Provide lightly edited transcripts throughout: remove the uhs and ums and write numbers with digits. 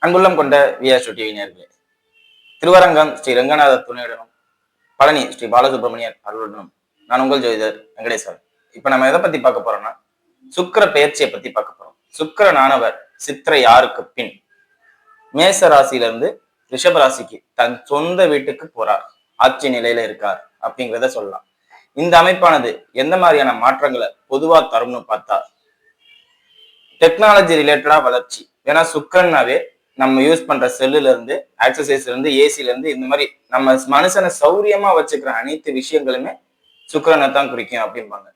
அன்புள்ளம் கொண்ட VR TV நேயர்களே, திருவரங்கம் ஸ்ரீ ரங்கநாத துணையுடனும் பழனி ஸ்ரீ பாலசுப்ரமணியர் அருளுடனும் நான் உங்கள் ஜோதிடர் வெங்கடேஸ்வரன். இப்ப நம்ம எதை பத்தி பார்க்க போறோம்னா, சுக்கிர பெயர்ச்சியை பத்தி பார்க்க போறோம். சுக்கிரனானவர் சித்திரை 6க்கு பின் மேச ராசியிலிருந்து ரிஷப ராசிக்கு தன் சொந்த வீட்டுக்கு போறார், ஆட்சி நிலையில இருக்கார் அப்படிங்கிறத சொல்லலாம். இந்த அமைப்பானது எந்த மாதிரியான மாற்றங்களை பொதுவா தரும்னு பார்த்தா, டெக்னாலஜி ரிலேட்டடா வளர்ச்சி. ஏன்னா சுக்கரனாவே நம்ம யூஸ் பண்ற செல்லுல இருந்து, ஆக்சசைஸ்ல இருந்து, ஏசில இருந்து, இந்த மாதிரி நம்ம மனுஷனை சௌரியமா வச்சுக்கிற அனைத்து விஷயங்களுமே சுக்கிரனை தான் குறிக்கும் அப்படிம்பாங்க.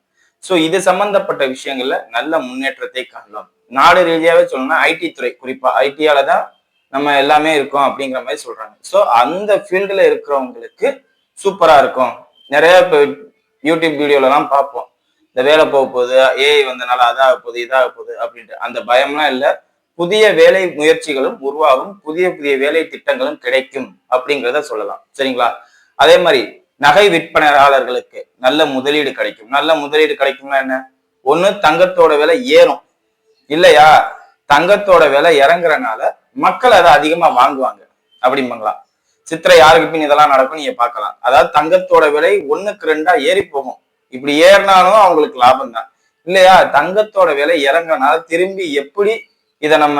சோ இது சம்பந்தப்பட்ட விஷயங்கள்ல நல்ல முன்னேற்றத்தை காணலாம். நாடு ரீதியாவே சொல்லணும்னா ஐடி துறை, குறிப்பா ஐடியால தான் நம்ம எல்லாமே இருக்கோம் அப்படிங்கிற மாதிரி சொல்றாங்க. சோ அந்த ஃபீல்டுல இருக்கிறவங்களுக்கு சூப்பரா இருக்கும். நிறைய இப்போ யூடியூப் வீடியோல எல்லாம் பார்ப்போம், இந்த வேலை போக போகுது, ஏஐ வந்தனால அதாக போகுது இதாக போகுது அப்படின்ட்டு. அந்த பயம்லாம் இல்லை. புதிய வேலை முயற்சிகளும் உருவாகும், புதிய புதிய வேலை திட்டங்களும் கிடைக்கும் அப்படிங்கிறத சொல்லலாம். சரிங்களா? அதே மாதிரி நகை விற்பனையாளர்களுக்கு நல்ல முதலீடு கிடைக்கும். நல்ல முதலீடு கிடைக்கும்னா என்ன? ஒண்ணு, தங்கத்தோட விலை ஏறும், இல்லையா தங்கத்தோட விலை இறங்குறனால மக்கள் அதை அதிகமா வாங்குவாங்க அப்படிம்பாங்களா. சித்திரை 6க்கு பின் இதெல்லாம் நடக்கும், நீங்க பார்க்கலாம். அதாவது தங்கத்தோட விலை 1க்கு 2 ஏறி போகும். இப்படி ஏறினாலும் அவங்களுக்கு லாபம் தான், இல்லையா? தங்கத்தோட விலை இறங்கினால திரும்பி எப்படி இதை நம்ம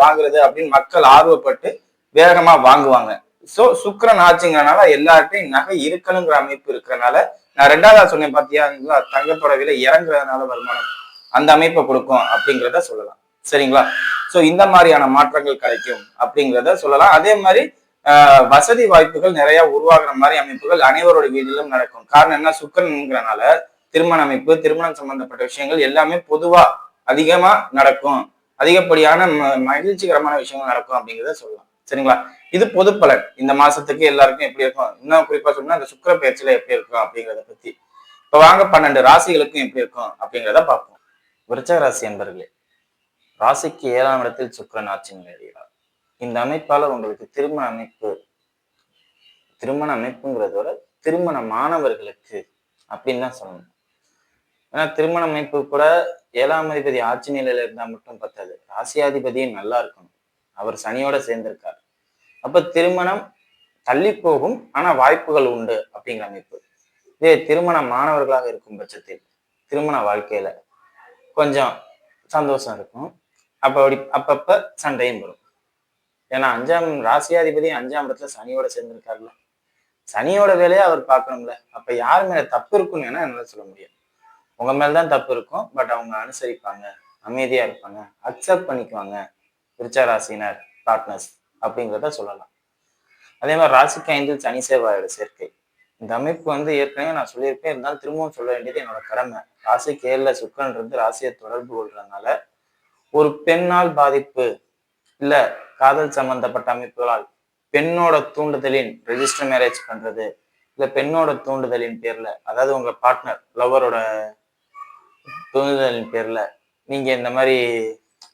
வாங்குறது அப்படின்னு மக்கள் ஆர்வப்பட்டு வேகமா வாங்குவாங்க. சோ சுக்கிரன் ஆச்சுங்கிறனால எல்லார்ட்டையும் நகை இருக்கணுங்கிற அமைப்பு இருக்கிறனால, நான் 2வது சொன்னேன் பாத்தியா, தங்கத்தோட விலை இறங்குறதுனால வருமானம், அந்த அமைப்பை கொடுக்கும் அப்படிங்கிறத சொல்லலாம். சரிங்களா? சோ இந்த மாதிரியான மாற்றங்கள் கிடைக்கும் அப்படிங்கிறத சொல்லலாம். அதே மாதிரி வசதி வாய்ப்புகள் நிறைய உருவாகிற மாதிரி அமைப்புகள் அனைவரோட வீட்டிலும் நடக்கும். காரணம் என்ன? சுக்கிரன்ங்கிறனால திருமண அமைப்பு, திருமணம் சம்பந்தப்பட்ட விஷயங்கள் எல்லாமே பொதுவா அதிகமா நடக்கும், அதிகப்படியான மகிழ்ச்சிகரமான விஷயங்கள் நடக்கும் அப்படிங்கிறத சொல்லலாம். சரிங்களா? இது பொது பலன். இந்த மாசத்துக்கு எல்லாருக்கும் எப்படி இருக்கும், இன்னும் குறிப்பா சொன்னா இந்த சுக்கிர பயிற்சியில எப்படி இருக்கும் அப்படிங்கிறத பத்தி. இப்ப வாங்க 12 ராசிகளுக்கும் எப்படி இருக்கும் அப்படிங்கிறத பார்ப்போம். விருச்சக ராசி என்பர்களே, ராசிக்கு 7ஆம் இடத்தில் சுக்கிரன் ஆட்சி நிலையிறார். இந்த அமைப்பால உங்களுக்கு திருமண அமைப்புங்கிறதோட திருமண மாணவர்களுக்கு அப்படின்னு தான் சொல்லணும். ஏன்னா திருமண அமைப்பு கூட 7ஆம் அதிபதி ஆட்சி நிலையில இருந்தா மட்டும் பத்தாது, ராசியாதிபதியும் நல்லா இருக்கணும். அவர் சனியோட சேர்ந்திருக்கார். அப்ப திருமணம் தள்ளி போகும், ஆனா வாய்ப்புகள் உண்டு அப்படிங்கிற அமைப்பு. இதே திருமண மாணவர்களாக இருக்கும் பட்சத்தில் திருமண வாழ்க்கையில கொஞ்சம் சந்தோஷம் இருக்கும். அப்பப்ப சண்டையும் வரும். ஏன்னா 5ஆம் ராசியாதிபதி 5ஆம் இடத்துல சனியோட சேர்ந்திருக்காருல்ல, சனியோட வேலையை அவர் பார்க்கணும்ல. அப்ப யார் மேல தப்பு இருக்குன்னு வேணா என்னால சொல்ல முடியும். உங்க மேலதான் தப்பு இருக்கும், பட் அவங்க அனுசரிப்பாங்க, அமைதியா இருப்பாங்க, அக்செப்ட் பண்ணிக்குவாங்க விருச்சக ராசினர் பார்ட்னர்ஸ் அப்படிங்கிறத சொல்லலாம். அதே மாதிரி ராசிக்கு 5 சனி செவ்வாயோட சேர்க்கை. இந்த அமைப்பு ஏற்கனவே நான் சொல்லியிருப்பேன், இருந்தாலும் திரும்பவும் சொல்ல வேண்டியது என்னோட கடமை. ராசிக்கு 7ல சுக்கிரன் இருந்து ராசியை தொடர்பு கொள்றதுனால ஒரு பெண்ணால் பாதிப்பு, இல்ல காதல் சம்பந்தப்பட்ட அமைப்புகளால் பெண்ணோட தூண்டுதலின் ரெஜிஸ்டர் மேரேஜ் பண்றது, இல்ல பெண்ணோட தூண்டுதலின் பேர்ல, அதாவது உங்க பார்ட்னர் லவ்வரோட தூண்டுதலின் பேர்ல நீங்க இந்த மாதிரி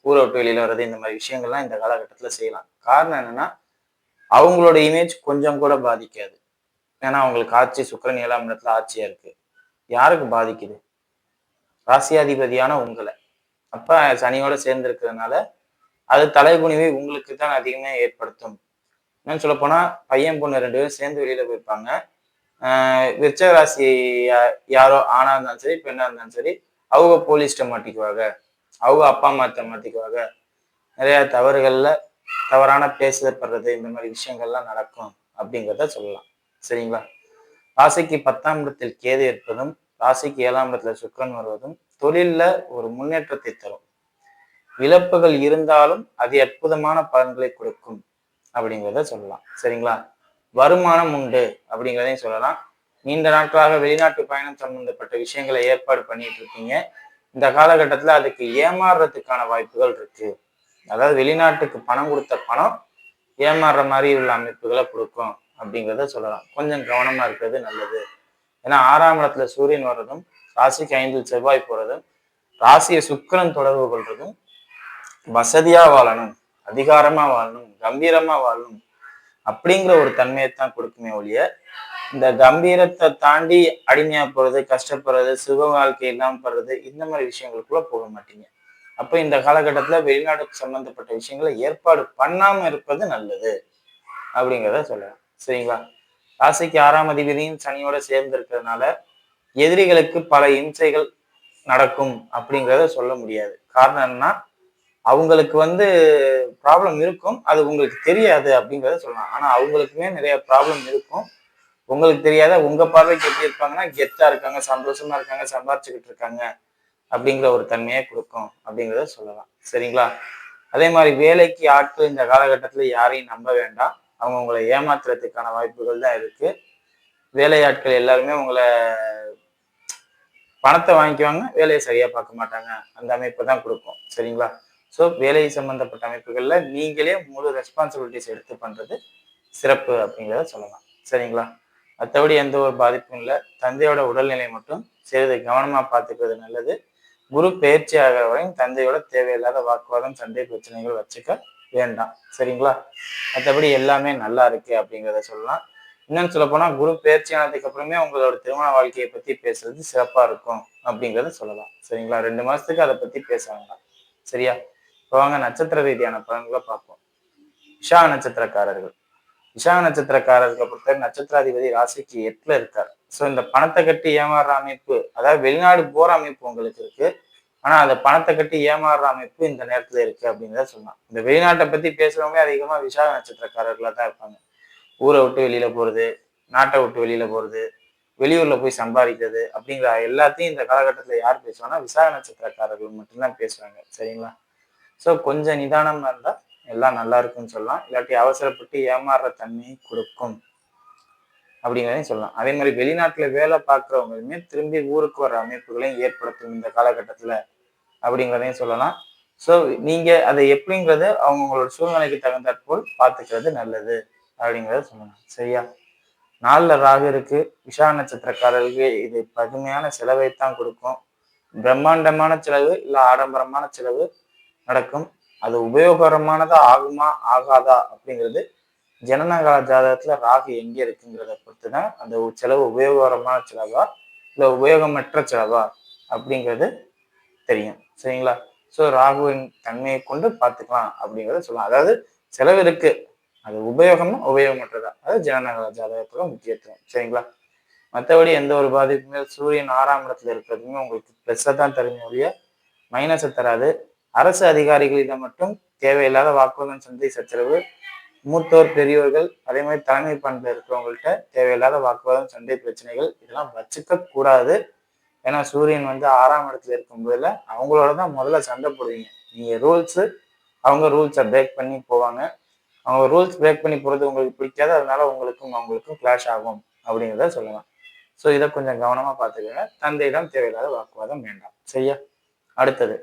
ஊரை விட்டு வெளியில வர்றது, இந்த மாதிரி விஷயங்கள்லாம் இந்த காலகட்டத்துல செய்யலாம். காரணம் என்னன்னா, அவங்களோட இமேஜ் கொஞ்சம் கூட பாதிக்காது. ஏன்னா அவங்களுக்கு ஆட்சி சுக்கிரன் 7ஆம் இடத்துல ஆட்சியா இருக்கு. யாருக்கு பாதிக்குது? ராசியாதிபதியான உங்களை. அப்ப சனியோட சேர்ந்து இருக்கிறதுனால அது தலைகுனிவை உங்களுக்கு தான் அதிகமே ஏற்படுத்தும். என்னன்னு சொல்ல போனா, பையன் பொண்ணு 2 பேரும் சேர்ந்து வெளியில போயிருப்பாங்க. விருச்சக ராசி யாரோ ஆணா இருந்தாலும் சரி, பெண்ணா இருந்தாலும் சரி, அவங்க போலீஸ்ட மாட்டிக்குவாங்க, அவங்க அப்பா அம்மாட்ட மாட்டிக்குவாங்க. நிறைய தவறான பேசுதப்படுறது, இந்த மாதிரி விஷயங்கள்லாம் நடக்கும் அப்படிங்கிறத சொல்லலாம். சரிங்களா? ராசிக்கு 10ஆம் இடத்தில் கேது இருப்பதும், ராசிக்கு 7ஆம் இடத்துல சுக்கிரன் வருவதும் தொழில்ல ஒரு முன்னேற்றத்தை தரும். இழப்புகள் இருந்தாலும் அது அற்புதமான பலன்களை கொடுக்கும் அப்படிங்கிறத சொல்லலாம். சரிங்களா? வருமானம் உண்டு அப்படிங்கிறதையும் சொல்லலாம். நீண்ட நாட்களாக வெளிநாட்டு பயணம் சம்பந்தப்பட்ட விஷயங்களை ஏற்பாடு பண்ணிட்டு இருக்கீங்க. இந்த காலகட்டத்துல அதுக்கு ஏமாறுறதுக்கான வாய்ப்புகள் இருக்கு. அதாவது வெளிநாட்டுக்கு பணம் கொடுத்த பணம் ஏமாறுற மாதிரி உள்ள அமைப்புகளை கொடுக்கும் அப்படிங்கிறத சொல்லலாம். கொஞ்சம் கவனமா இருக்கிறது நல்லது. ஏன்னா 6ஆம் இடத்துல சூரியன் வர்றதும், ராசிக்கு 5 செவ்வாய் போறதும், ராசியை சுக்கிரன் தொடர்பு கொள்றதும் வசதியா வாழணும், அதிகாரமா வாழணும், கம்பீரமா வாழணும் அப்படிங்கிற ஒரு தன்மையைத்தான் கொடுக்குமே ஒழிய, இந்த கம்பீரத்தை தாண்டி அடிமையா போறது, கஷ்டப்படுறது, சுக வாழ்க்கை இல்லாம படுறது, இந்த மாதிரி விஷயங்களுக்குள்ள போக மாட்டீங்க. அப்ப இந்த காலகட்டத்துல வெளிநாடு சம்பந்தப்பட்ட விஷயங்களை ஏற்பாடு பண்ணாம இருப்பது நல்லது அப்படிங்கிறத சொல்லலாம். சரிங்களா? ராசிக்கு 6ஆம் அதிபதியும் சனியோட சேர்ந்து இருக்கிறதுனால எதிரிகளுக்கு பல இம்சைகள் நடக்கும் அப்படிங்கிறத சொல்ல முடியாது. காரணம் என்னன்னா, அவங்களுக்கு ப்ராப்ளம் இருக்கும். அது உங்களுக்கு தெரியாது அப்படிங்கிறத சொல்லலாம். ஆனா அவங்களுக்குமே நிறைய ப்ராப்ளம் இருக்கும். உங்களுக்கு தெரியாத உங்க பார்வைக்கு எப்படி இருப்பாங்கன்னா, கெத்தா இருக்காங்க, சந்தோஷமா இருக்காங்க, சம்பாரிச்சுக்கிட்டு இருக்காங்க அப்படிங்கிற ஒரு தன்மையை கொடுக்கும் அப்படிங்கிறத சொல்லலாம். சரிங்களா? அதே மாதிரி வேலைக்கு ஆட்கள் இந்த காலகட்டத்துல யாரையும் நம்ப வேண்டாம். அவங்க உங்களை ஏமாத்துறதுக்கான வாய்ப்புகள் தான் இருக்கு. வேலையாட்கள் எல்லாருமே உங்களை பணத்தை வாங்கிக்குவாங்க, வேலையை சரியா பார்க்க மாட்டாங்க. அந்த அமைப்பை தான் கொடுக்கும். சரிங்களா? ஸோ வேலை சம்பந்தப்பட்ட அமைப்புகள்ல நீங்களே முழு ரெஸ்பான்சிபிலிட்டிஸ் எடுத்து பண்றது சிறப்பு அப்படிங்கிறத சொல்லலாம். சரிங்களா? மற்றபடி எந்த ஒரு பாதிப்பும் இல்லை. தந்தையோட உடல்நிலை மட்டும் சிறிது கவனமா பார்த்துக்கிறது நல்லது. குரு பயிற்சி ஆகிற வரையும் தந்தையோட தேவையில்லாத வாக்குவாதம், சண்டை, பிரச்சனைகள் வச்சுக்க வேண்டாம். சரிங்களா? மற்றபடி எல்லாமே நல்லா இருக்கு அப்படிங்கிறத சொல்லலாம். இன்னும் சொல்ல போனா குரு பயிற்சி ஆனதுக்கு அப்புறமே உங்களோட திருமண வாழ்க்கையை பத்தி பேசுறது சிறப்பா இருக்கும் அப்படிங்கிறத சொல்லலாம். சரிங்களா? 2 மாசத்துக்கு அதை பத்தி பேச வேண்டாம். சரியா? இப்போ வாங்க நட்சத்திர ரீதியான பலன்களை பார்ப்போம். விஷாக நட்சத்திரக்காரர்கள். விஷாக நட்சத்திரக்காரர்களை பொறுத்தவரை நட்சத்திராதிபதி ராசிக்கு 8ல இருக்கார். ஸோ இந்த பணத்தை கட்டி ஏமாறுற அமைப்பு, அதாவது வெளிநாடு போற அமைப்பு உங்களுக்கு இருக்கு. ஆனா அந்த பணத்தை கட்டி ஏமாறுற அமைப்பு இந்த நேரத்துல இருக்கு அப்படிங்கிறத சொல்லலாம். இந்த வெளிநாட்டை பத்தி பேசுறவங்க அதிகமா விசாக நட்சத்திரக்காரர்களா தான் இருப்பாங்க. ஊரை விட்டு வெளியில போறது, நாட்டை விட்டு வெளியில போறது, வெளியூர்ல போய் சம்பாதிக்கிறது அப்படிங்கிற எல்லாத்தையும் இந்த காலகட்டத்துல யார் பேசுவாங்கன்னா விசாக நட்சத்திரக்காரர்கள் மட்டும்தான் பேசுவாங்க. சரிங்களா? ஸோ கொஞ்சம் நிதானமா இருந்தா எல்லாம் நல்லா இருக்குன்னு சொல்லலாம். இல்லாட்டி அவசரப்பட்டு ஏமாறுற தன்மையை கொடுக்கும் அப்படிங்கிறதையும் சொல்லலாம். அதே மாதிரி வெளிநாட்டுல வேலை பார்க்குறவங்களுமே திரும்பி ஊருக்கு வர அமைப்புகளையும் ஏற்படுத்தும் இந்த காலகட்டத்துல அப்படிங்கிறதையும் சொல்லலாம். ஸோ நீங்க அதை எப்படிங்கிறது அவங்களோட சூழ்நிலைக்கு தகுந்தாற்போல் பார்த்துக்கிறது நல்லது அப்படிங்கிறத சொல்லலாம். சரியா? 4ல ராகு இருக்கு. விஷாக நட்சத்திரக்காரர்களுக்கு இது பதுமையான செலவைத்தான் கொடுக்கும். பிரம்மாண்டமான செலவு இல்ல ஆடம்பரமான செலவு நடக்கும். அது உபயோகரமானதா ஆகுமா ஆகாதா அப்படிங்கிறது ஜனனகால ஜாதகத்துல ராகு எங்க இருக்குங்கிறத பொறுத்துதான் அந்த செலவு உபயோகரமான செலவா இல்ல உபயோகமற்ற செலவா அப்படிங்கிறது தெரியும். சரிங்களா? ஸோ ராகுவின் தன்மையை கொண்டு பார்த்துக்கலாம் அப்படிங்கிறத சொல்லலாம். அதாவது செலவு இருக்கு, அது உபயோகமா உபயோகமற்றதா, அது ஜனனகால ஜாதகத்துல முக்கியத்துவம். சரிங்களா? மற்றபடி எந்த ஒரு பாதிப்புமே சூரியன் 6ஆம் இடத்துல இருக்கிறதுமே உங்களுக்கு பிளஸ்ஸை தான் தருமே ஒழிய மைனஸை தராது. அரசு அதிகாரிகளிடம் மட்டும் தேவையில்லாத வாக்குவாதம், சண்டை, சச்சரவு, மூத்தோர் பெரியோர்கள் அதே மாதிரி தலைமை பண்புல இருக்கிறவங்கள்ட்ட தேவையில்லாத வாக்குவாதம், சண்டை, பிரச்சனைகள் இதெல்லாம் வச்சுக்க கூடாது. ஏன்னா சூரியன் 6ஆம் இடத்துல இருக்கும் போதுல அவங்களோட தான் முதல்ல சண்டை போடுவீங்க. நீங்க அவங்க ரூல்ஸை பிரேக் பண்ணி போவாங்க. அவங்க ரூல்ஸ் பிரேக் பண்ணி போறது உங்களுக்கு பிடிக்காது. அதனால அவங்களுக்கும் கிளாஷ் ஆகும் அப்படிங்கிறத சொல்லலாம். ஸோ இதை கொஞ்சம் கவனமா பார்த்துக்கோங்க. தந்தையிடம் தேவையில்லாத வாக்குவாதம் வேண்டாம். சரியா? அடுத்தது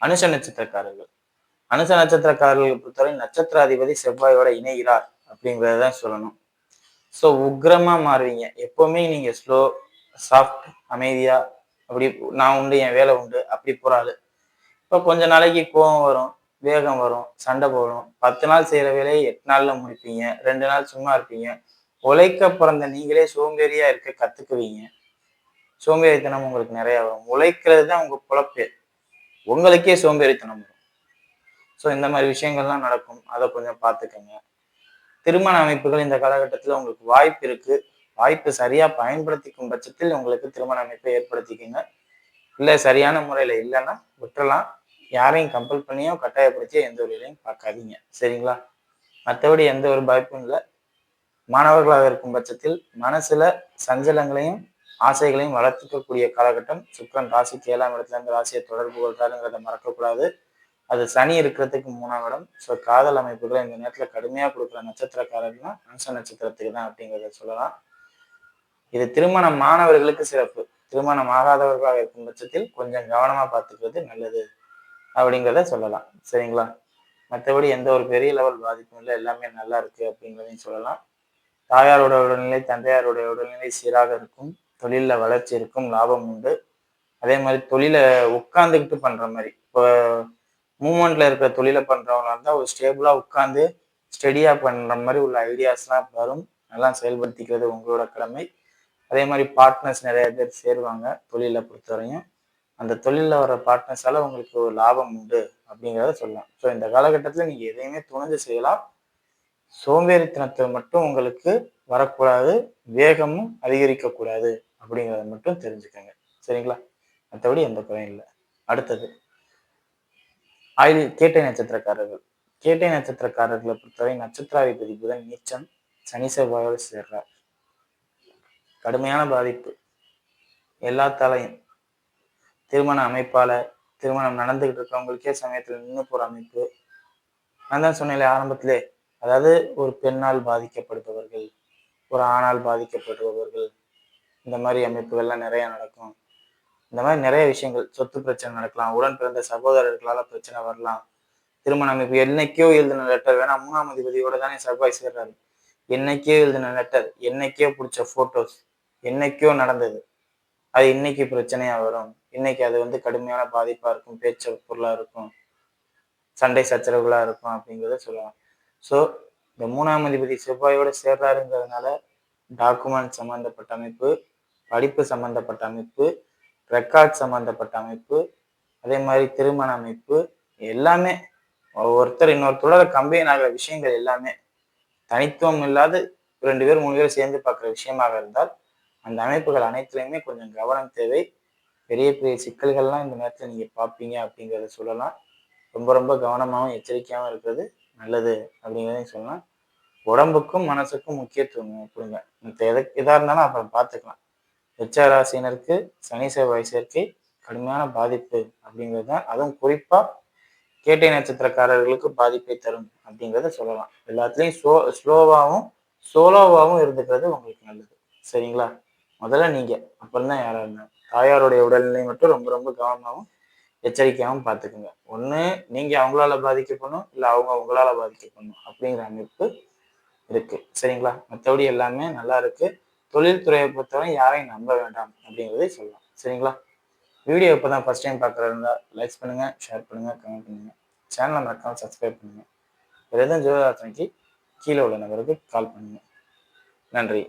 அனுஷ நட்சத்திரக்காரர்கள். அனுச நட்சத்திரக்காரர்களை பொறுத்தவரை நட்சத்திராதிபதி செவ்வாயோட இணைகிறார் அப்படிங்கிறதான் சொல்லணும். ஸோ உக்ரமா மாறுவீங்க. எப்பவுமே நீங்க ஸ்லோ, சாஃப்ட், அமைதியா, அப்படி நான் உண்டு என் வேலை உண்டு அப்படி போறாரு. இப்போ கொஞ்ச நாளைக்கு கோபம் வரும், வேகம் வரும், சண்டை போடும். 10 நாள் செய்யற வேலையை 8 நாள்ல முடிப்பீங்க. 2 நாள் சும்மா இருப்பீங்க. உழைக்க பிறந்த நீங்களே சோம்பேறியா இருக்க கத்துக்குவீங்க. சோம்பேறித்தனம் உங்களுக்கு நிறைய வரும். உழைக்கிறது தான் உங்க பொழப்பு. உங்களுக்கே சோம்பேறித்தனம் வரும். ஸோ இந்த மாதிரி விஷயங்கள்லாம் நடக்கும். அதை கொஞ்சம் பார்த்துக்கங்க. திருமண அமைப்புகள் இந்த காலகட்டத்தில் உங்களுக்கு வாய்ப்பு இருக்கு. வாய்ப்பு சரியா பயன்படுத்திக்கும் பட்சத்தில் உங்களுக்கு திருமண அமைப்பை ஏற்படுத்திக்கங்க. இல்லை சரியான முறையில் இல்லைன்னா விட்டுறலாம். யாரையும் கம்பல் பண்ணியோ கட்டாயப்படுத்தியோ எந்த ஒரு வேலையும் பார்க்காதீங்க. சரிங்களா? மற்றபடி எந்த ஒரு பாதிப்பும் இல்லை. மாணவர்களாக இருக்கும் பட்சத்தில் மனசுல சஞ்சலங்களையும் ஆசைகளையும் வளர்த்துக்கக்கூடிய காலகட்டம். சுக்கிரன் ராசிக்கு 7ஆம் இடத்துல இருந்து ராசியை தொடர்பு கொள்றாருங்கிறத மறக்கக்கூடாது. அது சனி இருக்கிறதுக்கு 3ஆம் இடம். ஸோ காதல் அமைப்புகளை இந்த நேரத்துல கடுமையா கொடுக்குற நட்சத்திரக்காரர்கள்னா அனுச நட்சத்திரத்துக்கு தான் அப்படிங்கிறத சொல்லலாம். இது திருமணம் மாணவர்களுக்கு சிறப்பு. திருமணம் ஆகாதவர்களாக இருக்கும் பட்சத்தில் கொஞ்சம் கவனமா பார்த்துக்கிறது நல்லது அப்படிங்கிறத சொல்லலாம். சரிங்களா? மற்றபடி எந்த ஒரு பெரிய லெவல் பாதிப்பும் இல்லை. எல்லாமே நல்லா இருக்கு அப்படிங்கிறதையும் சொல்லலாம். தாயாரோட உடல்நிலை, தந்தையாரோட உடல்நிலை சீராக இருக்கும். தொழில வளர்ச்சி இருக்கும், லாபம் உண்டு. அதே மாதிரி தொழிலை உட்கார்ந்துக்கிட்டு பண்ற மாதிரி, இப்போ மூமெண்ட்ல இருக்கிற தொழிலை பண்றவங்களா இருந்தா ஒரு ஸ்டேபிளா உட்கார்ந்து ஸ்டெடியா பண்ற மாதிரி உள்ள ஐடியாஸ்லாம் வரும். நல்லா செயல்படுத்திக்கிறது உங்களோட கடமை. அதே மாதிரி பார்ட்னர்ஸ் நிறைய பேர் சேருவாங்க தொழிலை பொறுத்தவரையும். அந்த தொழிலில் வர பார்ட்னர்ஸால உங்களுக்கு ஒரு லாபம் உண்டு அப்படிங்கிறத சொல்லலாம். ஸோ இந்த காலகட்டத்தில் நீங்கள் எதையுமே துணிஞ்சு செய்யலாம். சோம்பேறித்தனத்தை மட்டும் உங்களுக்கு வரக்கூடாது, வேகமும் அதிகரிக்கக்கூடாது அப்படிங்கிறத மட்டும் தெரிஞ்சுக்கங்க. சரிங்களா? மற்றபடி எந்த குறையும் இல்லை. அடுத்தது கேட்டை நட்சத்திரக்காரர்கள். கேட்டை நட்சத்திரக்காரர்களை பொறுத்தவரை நட்சத்திராதிபதி புதன் நீச்சம், சனி செவ்வாயோடு சேர்றார். கடுமையான பாதிப்பு எல்லாத்தாலையும். திருமண அமைப்பால, திருமணம் நடந்துகிட்டு இருக்கிறவங்களுக்கே சமயத்துல நின்று போற அமைப்பு. நான் தான் சொன்னேன்ல ஆரம்பத்திலே, அதாவது ஒரு பெண்ணால் பாதிக்கப்படுபவர்கள், ஒரு ஆணால் பாதிக்கப்படுபவர்கள், இந்த மாதிரி அமைப்புகள்லாம் நிறைய நடக்கும். இந்த மாதிரி நிறைய விஷயங்கள், சொத்து பிரச்சனை நடக்கலாம், உடன் பிறந்த சகோதரர்களால பிரச்சனை வரலாம். திருமண அமைப்பு என்னைக்கோ எழுதின லெட்டர், வேணா 3ஆம் அதிபதியோட தானே செவ்வாய் சேர்றாரு. என்னைக்கோ எழுதின லெட்டர், என்னைக்கோ பிடிச்ச போட்டோஸ், என்னைக்கோ நடந்தது, அது இன்னைக்கு பிரச்சனையா வரும். இன்னைக்கு அது கடுமையான பாதிப்பா இருக்கும், பேச்சு பொருளா இருக்கும், சண்டை சச்சரவுகளா இருக்கும் அப்படிங்கிறத சொல்லலாம். ஸோ இந்த 3ஆம் அதிபதி செவ்வாயோட சேர்றாருங்கிறதுனால டாக்குமெண்ட் சம்பந்தப்பட்ட அமைப்பு, படிப்பு சம்பந்தப்பட்ட அமைப்பு, ரெக்கார்ட் சம்பந்தப்பட்ட அமைப்பு, அதே மாதிரி திருமண அமைப்பு, எல்லாமே ஒருத்தர் இன்னொருத்தரோட கம்பைன் ஆகிற விஷயங்கள் எல்லாமே தனித்துவம் இல்லாத 2 பேர் 3 பேர் சேர்ந்து பார்க்குற விஷயமாக இருந்தால் அந்த அமைப்புகள் அனைத்துலையுமே கொஞ்சம் கவனம் தேவை. பெரிய பெரிய சிக்கல்கள்லாம் இந்த நேரத்தில் நீங்கள் பார்ப்பீங்க அப்படிங்கிறத சொல்லலாம். ரொம்ப ரொம்ப கவனமாகவும் எச்சரிக்கையாகவும் இருக்கிறது நல்லது அப்படிங்கிறதையும் சொல்லலாம். உடம்புக்கும் மனசுக்கும் முக்கியத்துவம் கொடுங்க. மற்ற எதாக இருந்தாலும் அப்புறம் பார்த்துக்கலாம். ராசினருக்கு சனி செவ்வாய் சேர்க்கை கடுமையான பாதிப்பு அப்படிங்கிறது தான். அதுவும் குறிப்பாக கேட்டை நட்சத்திரக்காரர்களுக்கு பாதிப்பை தரும் அப்படிங்கிறத சொல்லலாம். எல்லாத்துலேயும் ஸ்லோவாகவும் சோலோவாகவும் இருந்துக்கிறது உங்களுக்கு நல்லது. சரிங்களா? முதல்ல நீங்கள், அப்புறம் தான் யாராக இருந்தாலும். தாயாருடைய உடல்நிலை மட்டும் ரொம்ப ரொம்ப கவனமாகவும் எச்சரிக்கையாகவும் பார்த்துக்குங்க. ஒன்று நீங்கள் அவங்களால பாதிக்கப்படணும், இல்லை அவங்க உங்களால் பாதிக்கப்படணும் அப்படிங்கிற அமைப்பு இருக்கு. சரிங்களா? மற்றபடி எல்லாமே நல்லா இருக்கு. தொழில்துறையை பொறுத்தவரை யாரையும் நம்ப வேண்டாம் அப்படிங்கிறதை சொல்லலாம். சரிங்களா? வீடியோ இப்போ தான் ஃபர்ஸ்ட் டைம் பார்க்குறதா லைக் பண்ணுங்க, ஷேர் பண்ணுங்க, கமெண்ட் பண்ணுங்க. சேனலை மறக்காம சப்ஸ்கிரைப் பண்ணுங்க. வேறு எதுவும் ஜோதிட ஆலோசனைக்கு கீழே உள்ள நபருக்கு கால் பண்ணுங்க. நன்றி.